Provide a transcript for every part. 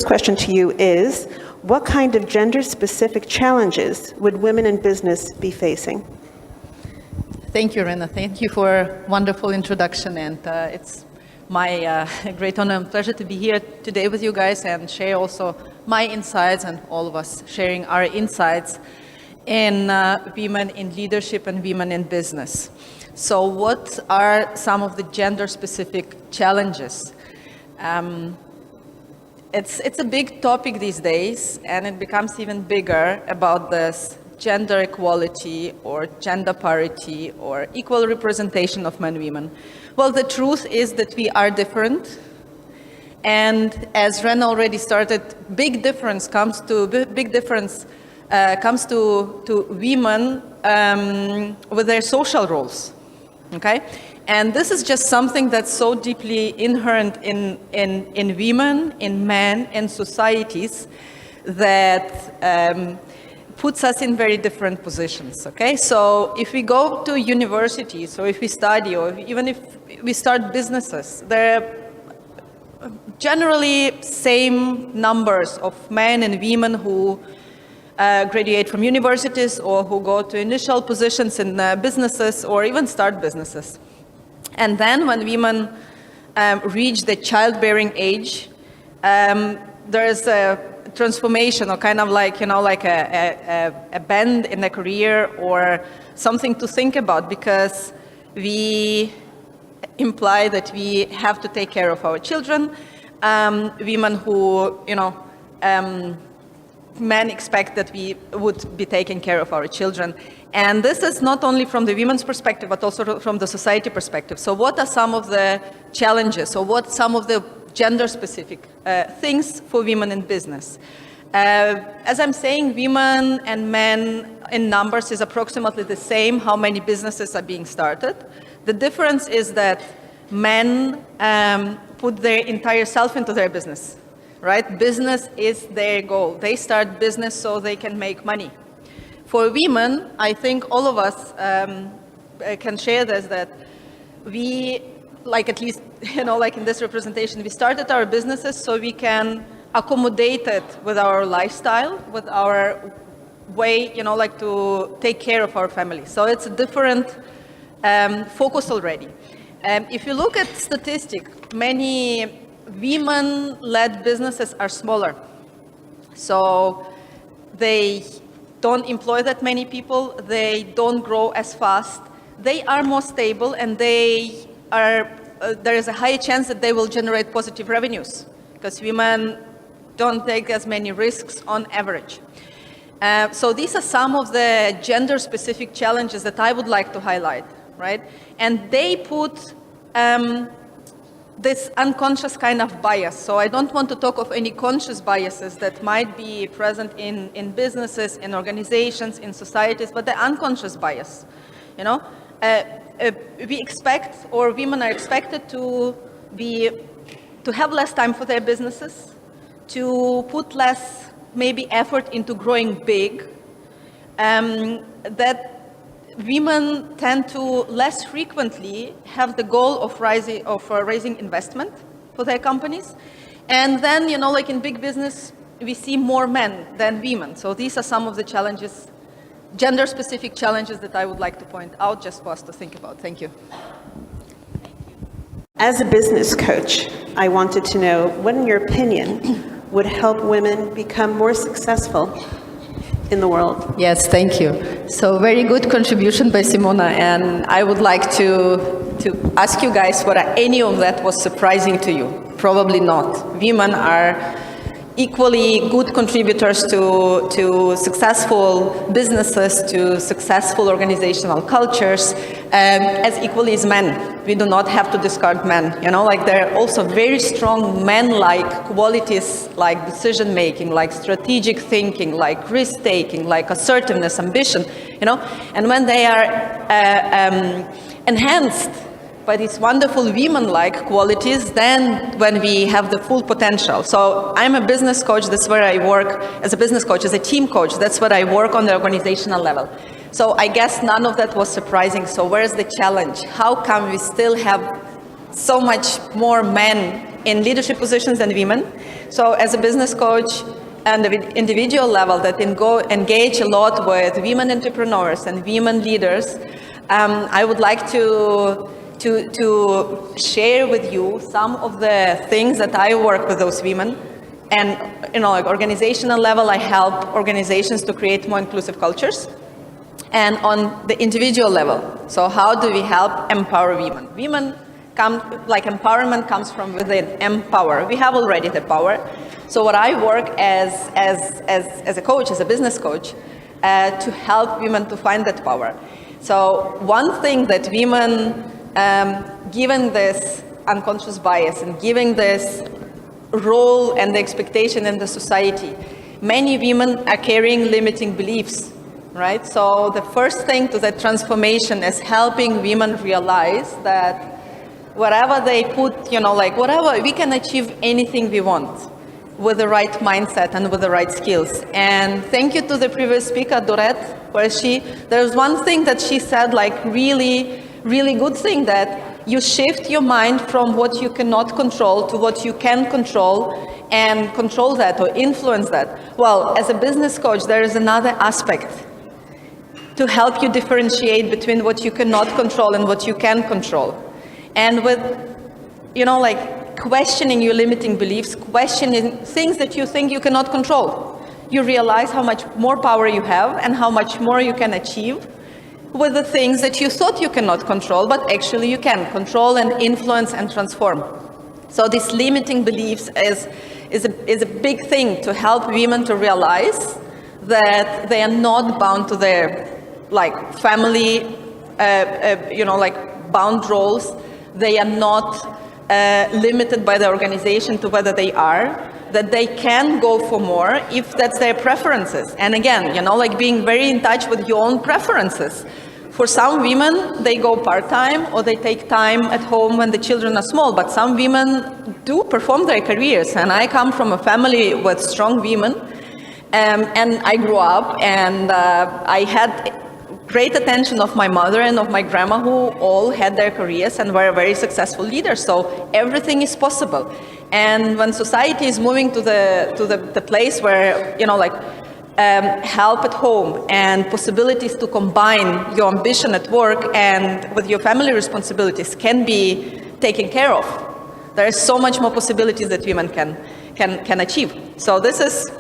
question to you is, what kind of gender-specific challenges would women in business be facing? Thank you, Rena. Thank you for a wonderful introduction. And it's my great honor and pleasure to be here today with you guys and share also my insights and all of us sharing our insights in women in leadership and women in business. So what are some of the gender-specific challenges? It's a big topic these days, and it becomes even bigger about this gender equality or gender parity or equal representation of men and women. Well, the truth is that we are different. And as Ren already started, big difference comes to women with their social roles. Okay? And this is just something that's so deeply inherent in women, in men, in societies that puts us in very different positions, okay? So if we go to university, so if we study, or even if we start businesses, there are generally same numbers of men and women who graduate from universities or who go to initial positions in businesses or even start businesses. And then when women reach the childbearing age, there's a transformation, or kind of like, like a bend in the career or something to think about, because we imply that we have to take care of our children. Women who, men expect that we would be taking care of our children. And this is not only from the women's perspective, but also from the society perspective. So what are some of the challenges, or what some of the gender-specific things for women in business? As I'm saying, women and men in numbers is approximately the same, how many businesses are being started. The difference is that men put their entire self into their business, right? Business is their goal. They start business so they can make money. For women, I think all of us can share this, that we, like at least, like in this representation, we started our businesses so we can accommodate it with our lifestyle, with our way, like to take care of our family. So it's a different focus already. If you look at statistics, many women-led businesses are smaller. So they don't employ that many people, they don't grow as fast, they are more stable, and they are, there is a high chance that they will generate positive revenues, because women don't take as many risks on average. So these are some of the gender-specific challenges that I would like to highlight, right? And they put this unconscious kind of bias. So I don't want to talk of any conscious biases that might be present in businesses, in organizations, in societies, but the unconscious bias, we expect, or women are expected to have less time for their businesses, to put less maybe effort into growing big, that women tend to less frequently have the goal of raising investment for their companies. And then, like in big business, we see more men than women. So these are some of the challenges, gender-specific challenges, that I would like to point out just for us to think about. Thank you. As a business coach, I wanted to know what, in your opinion, would help women become more successful in the world? Yes, thank you. So very good contribution by Simona, and I would like to ask you guys whether any of that was surprising to you. Probably not. Women are equally good contributors to successful businesses, to successful organizational cultures, as equally as men. We do not have to discard men. Like there are also very strong men-like qualities, like decision-making, like strategic thinking, like risk-taking, like assertiveness, ambition, and when they are enhanced by these wonderful women-like qualities, then when we have the full potential. So I'm a business coach, that's where I work as a business coach, as a team coach, that's what I work on the organizational level. So I guess none of that was surprising. So where's the challenge? How come we still have so much more men in leadership positions than women? So as a business coach and the individual level that engage a lot with women entrepreneurs and women leaders, I would like to share with you some of the things that I work with those women. And like organizational level, I help organizations to create more inclusive cultures. And on the individual level, so how do we help empower women? Empowerment comes from within. Empower. We have already the power. So what I work as a coach, as a business coach, to help women to find that power. So one thing that women, given this unconscious bias and given this role and the expectation in the society, many women are carrying limiting beliefs, right? So the first thing to that transformation is helping women realize that whatever they put, whatever, we can achieve anything we want with the right mindset and with the right skills. And thank you to the previous speaker, Dorette, where there's one thing that she said, really, really good thing, that you shift your mind from what you cannot control to what you can control and control that or influence that. Well, as a business coach, there is another aspect to help you differentiate between what you cannot control and what you can control. And with, questioning your limiting beliefs, questioning things that you think you cannot control, you realize how much more power you have and how much more you can achieve with the things that you thought you cannot control, but actually you can control and influence and transform. So these limiting beliefs is a big thing to help women to realize that they are not bound to their family, bound roles. They are not limited by the organization to whether they are, that they can go for more if that's their preferences. And again, being very in touch with your own preferences. For some women, they go part-time or they take time at home when the children are small, but some women do perform their careers. And I come from a family with strong women, and I grew up and I had great attention of my mother and of my grandma, who all had their careers and were very successful leaders. So everything is possible. And when society is moving to the place where, help at home and possibilities to combine your ambition at work and with your family responsibilities can be taken care of, there is so much more possibilities that women can achieve. So this is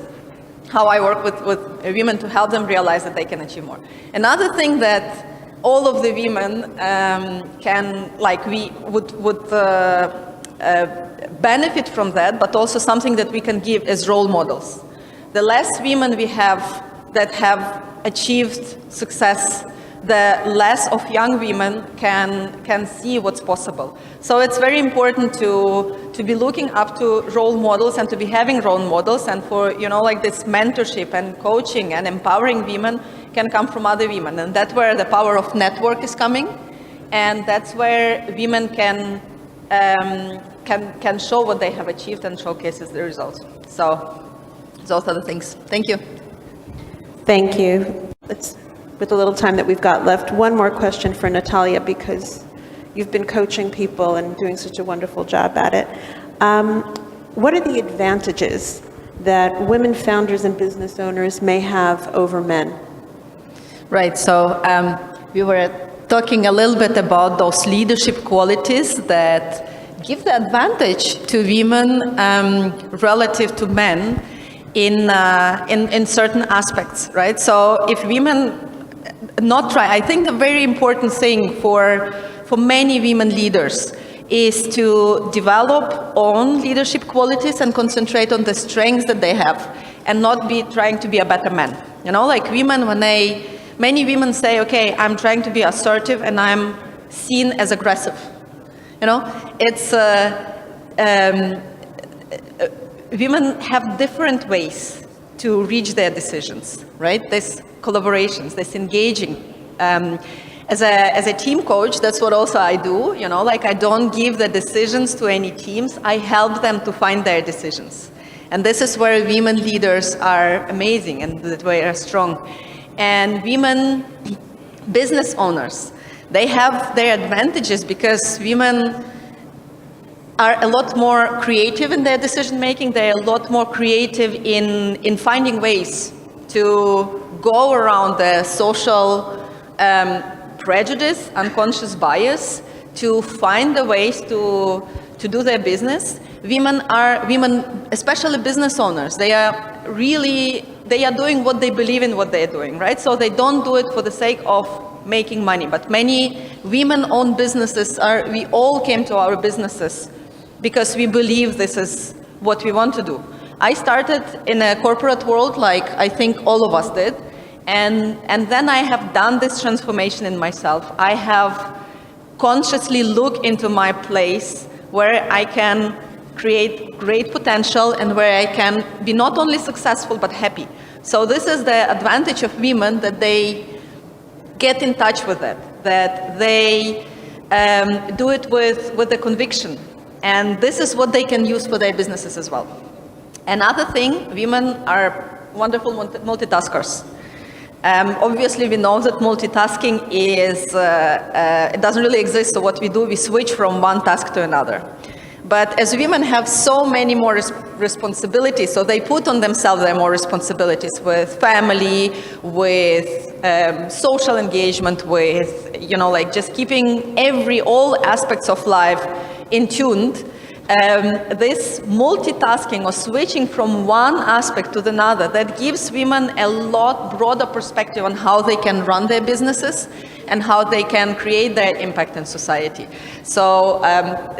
how I work with women to help them realize that they can achieve more. Another thing that all of the women we would benefit from that, but also something that we can give as role models. The less women we have that have achieved success, the less of young women can see what's possible. So it's very important to be looking up to role models and to be having role models, and for this mentorship and coaching and empowering women can come from other women, and that's where the power of network is coming, and that's where women can show what they have achieved and showcases the results. So those are the things. Thank you. Thank you. With the little time that we've got left, one more question for Nataliya, because you've been coaching people and doing such a wonderful job at it. What are the advantages that women founders and business owners may have over men? Right. So we were talking a little bit about those leadership qualities that give the advantage to women relative to men in certain aspects, right? So if women I think the very important thing for many women leaders is to develop own leadership qualities and concentrate on the strengths that they have and not be trying to be a better man. Women, many women say, okay, I'm trying to be assertive and I'm seen as aggressive. It's women have different ways to reach their decisions, right? This collaborations, this engaging. As a team coach, that's what also I do, I don't give the decisions to any teams, I help them to find their decisions. And this is where women leaders are amazing and that way are strong. And women business owners, they have their advantages because women are a lot more creative in their decision making. They're a lot more creative in finding ways to go around the social prejudice, unconscious bias, to find the ways to do their business. Women, especially business owners, they are doing what they believe in what they're doing, right? So they don't do it for the sake of making money. But many women-owned businesses we all came to our businesses because we believe this is what we want to do. I started in a corporate world, like I think all of us did, and then I have done this transformation in myself. I have consciously looked into my place where I can create great potential and where I can be not only successful but happy. So this is the advantage of women, that they get in touch with it, that they do it with the conviction. And this is what they can use for their businesses as well. Another thing, women are wonderful multitaskers. Obviously, we know that multitasking it doesn't really exist. So what we do, we switch from one task to another. But as women have so many more responsibilities, so they put on themselves their more responsibilities with family, with social engagement, with, like just keeping all aspects of life in tuned. This multitasking or switching from one aspect to another, that gives women a lot broader perspective on how they can run their businesses and how they can create their impact in society. So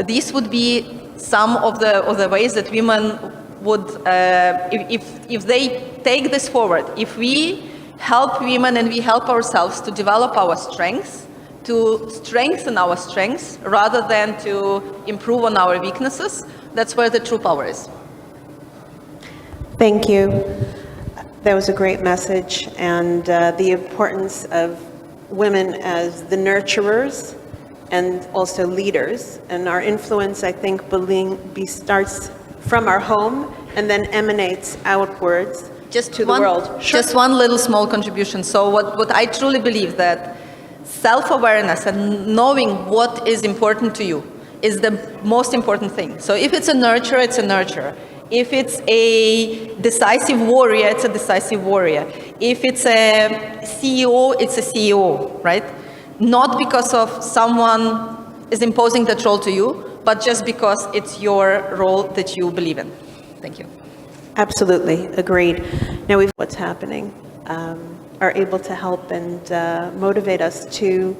these would be some of the ways that women would, if they take this forward, if we help women and we help ourselves to develop our strengths, to strengthen our strengths rather than to improve on our weaknesses, that's where the true power is. Thank you. That was a great message, and the importance of women as the nurturers and also leaders. And our influence, I think, starts from our home and then emanates outwards to the world. Sure. Just one little small contribution. So what I truly believe, that self-awareness and knowing what is important to you is the most important thing. So if it's a nurturer, it's a nurturer. If it's a decisive warrior, it's a decisive warrior. If it's a CEO, it's a CEO, right? Not because of someone is imposing that role to you, but just because it's your role that you believe in. Thank you. Absolutely, agreed. Now we've what's happening. Are able to help and motivate us to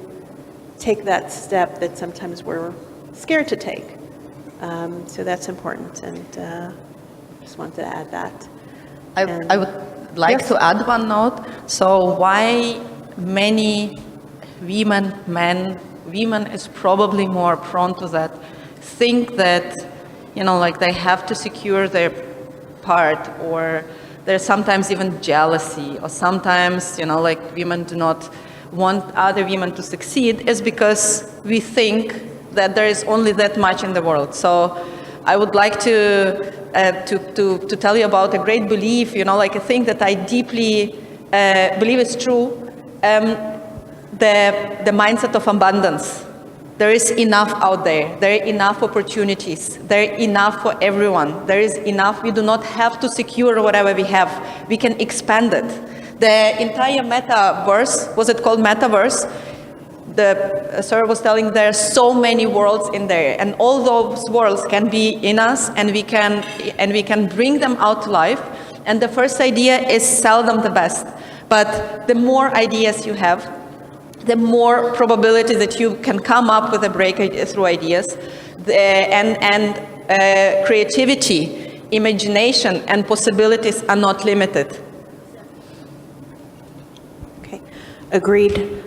take that step that sometimes we're scared to take. So that's important, and just wanted to add that. I would like to add one note. So why many women is probably more prone to that, think that, like they have to secure their part, or there's sometimes even jealousy, or sometimes, like women do not want other women to succeed, is because we think that there is only that much in the world. So I would like to tell you about a great belief, like a thing that I deeply believe is true, the mindset of abundance. There is enough out there. There are enough opportunities. There are enough for everyone. There is enough. We do not have to secure whatever we have. We can expand it. The entire metaverse, was it called metaverse? The sir was telling there are so many worlds in there, and all those worlds can be in us, and we can bring them out to life. And the first idea is seldom the best. But the more ideas you have, the more probability that you can come up with a breakthrough ideas, and creativity, imagination, and possibilities are not limited. Okay, agreed.